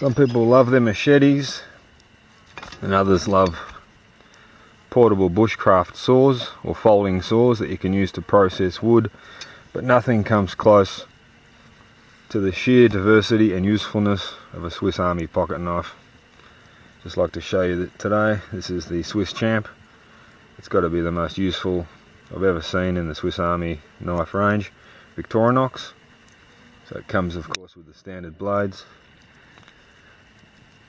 Some people love their machetes and others love portable bushcraft saws or folding saws that you can use to process wood, but nothing comes close to the sheer diversity and usefulness of a Swiss Army pocket knife. Just like to show you that today, this is the Swiss Champ. It's got to be the most useful I've ever seen in the Swiss Army knife range, Victorinox. So it comes of course with the standard blades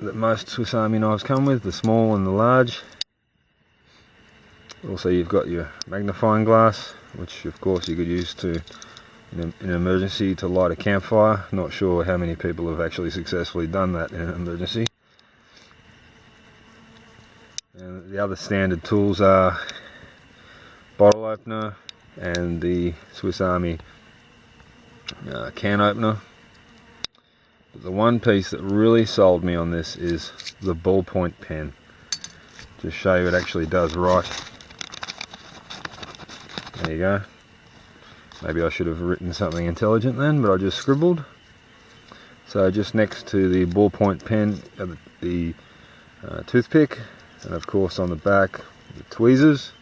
that most Swiss Army knives come with, the small and the large. Also you've got your magnifying glass, which of course you could use to in an emergency to light a campfire. Not sure how many people have actually successfully done that in an emergency. And the other standard tools are bottle opener and the Swiss Army can opener. But the one piece that really sold me on this is the ballpoint pen. Just show you it actually does right. There you go. Maybe I should have written something intelligent then, but I just scribbled. So just next to the ballpoint pen, the toothpick, and of course on the back, the tweezers.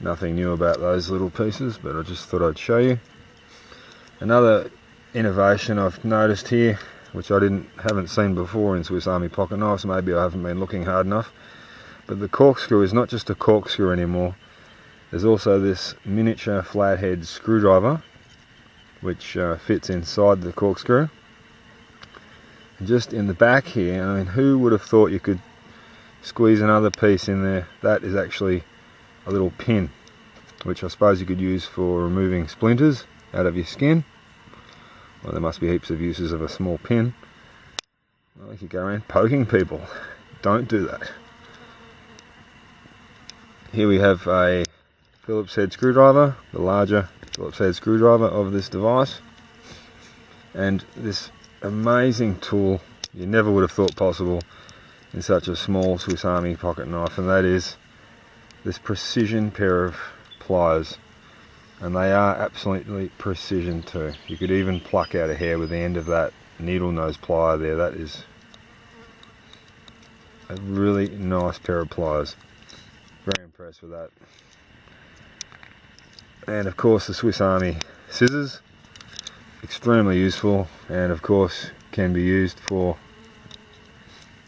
Nothing new about those little pieces, but I just thought I'd show you. Another innovation I've noticed here, which I haven't seen before in Swiss Army pocket knives, maybe I haven't been looking hard enough, but the corkscrew is not just a corkscrew anymore. There's also this miniature flathead screwdriver which fits inside the corkscrew. And just in the back here, I mean, who would have thought you could squeeze another piece in there? That is actually a little pin, which I suppose you could use for removing splinters out of your skin. Well, there must be heaps of uses of a small pin. Well, you could go around poking people. Don't do that. Here we have a Phillips head screwdriver, the larger Phillips head screwdriver of this device. And this amazing tool you never would have thought possible in such a small Swiss Army pocket knife, and that is this precision pair of pliers. And they are absolutely precision too. You could even pluck out a hair with the end of that needle nose plier there. That is a really nice pair of pliers. Very impressed with that. And of course the Swiss Army scissors, extremely useful, and of course can be used for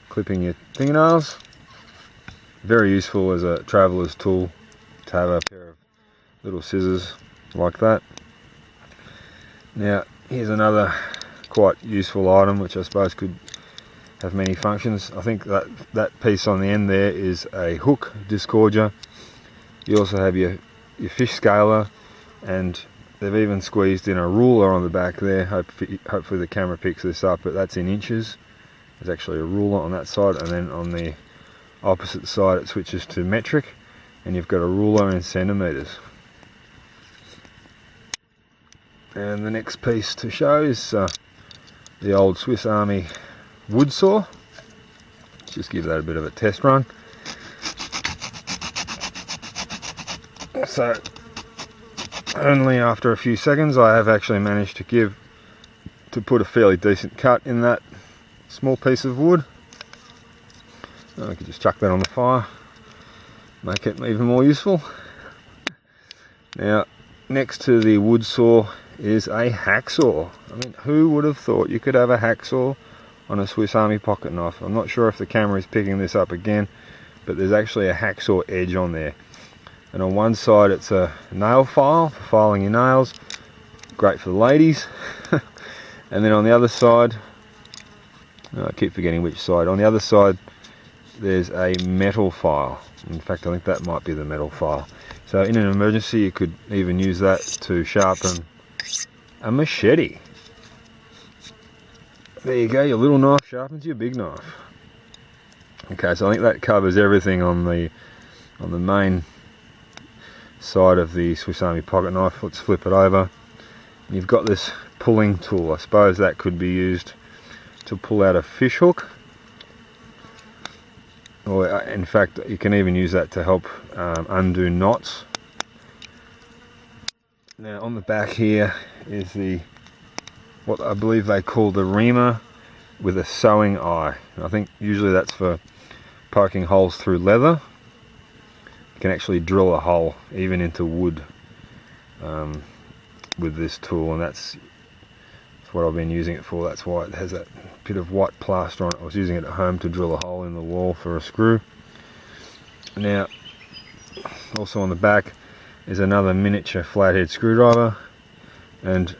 clipping your fingernails. Very useful as a traveller's tool to have a pair of little scissors like that. Now here's another quite useful item which I suppose could have many functions. I think that piece on the end there is a hook disgorger. You also have your fish scaler, and they've even squeezed in a ruler on the back there. Hopefully the camera picks this up, but that's in inches. There's actually a ruler on that side, and then on the opposite side it switches to metric, and you've got a ruler in centimeters. And the next piece to show is the old Swiss Army wood saw. Just give that a bit of a test run. So only after a few seconds I have actually managed to put a fairly decent cut in that small piece of wood. I could just chuck that on the fire, make it even more useful. Now next to the wood saw is a hacksaw. I mean, who would have thought you could have a hacksaw on a Swiss Army pocket knife? I'm not sure if the camera is picking this up again, but there's actually a hacksaw edge on there. And on one side it's a nail file for filing your nails, great for the ladies. And then on the other side, I keep forgetting which side, on the other side there's a metal file. In fact, I think that might be the metal file. So in an emergency you could even use that to sharpen a machete. There you go, your little knife sharpens your big knife. Okay, so I think that covers everything on the main side of the Swiss Army pocket knife. Let's flip it over. You've got this pulling tool. I suppose that could be used to pull out a fish hook, or in fact you can even use that to help undo knots. Now on the back here is what I believe they call the Reamer with a sewing eye. I think usually that's for poking holes through leather. You can actually drill a hole even into wood with this tool, and that's what I've been using it for. That's why it has that bit of white plaster on it. I was using it at home to drill a hole in the wall for a screw. Now, also on the back is another miniature flathead screwdriver, and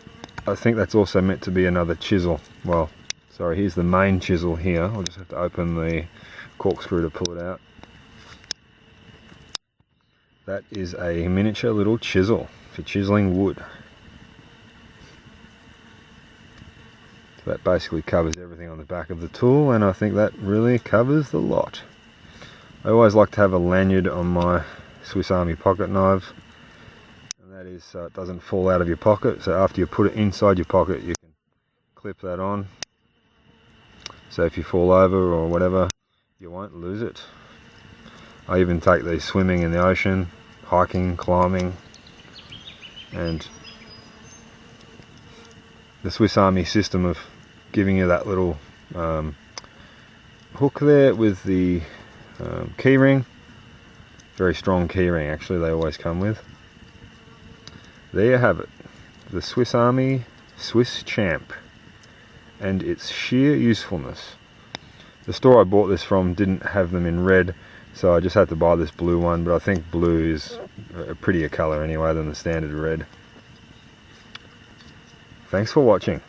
I think that's also meant to be another chisel. Well, sorry, here's the main chisel here. I'll just have to open the corkscrew to pull it out. That is a miniature little chisel for chiseling wood. So that basically covers everything on the back of the tool, and I think that really covers the lot. I always like to have a lanyard on my Swiss Army pocket knife, and that is so it doesn't fall out of your pocket. So after you put it inside your pocket, you can clip that on, so if you fall over or whatever, you won't lose it. I even take these swimming in the ocean, hiking, climbing, and the Swiss Army system of giving you that little hook there with the keyring, very strong keyring actually they always come with. There you have it, the Swiss Army Swiss Champ and its sheer usefulness. The store I bought this from didn't have them in red, so I just had to buy this blue one, but I think blue is a prettier colour anyway than the standard red. Thanks for watching.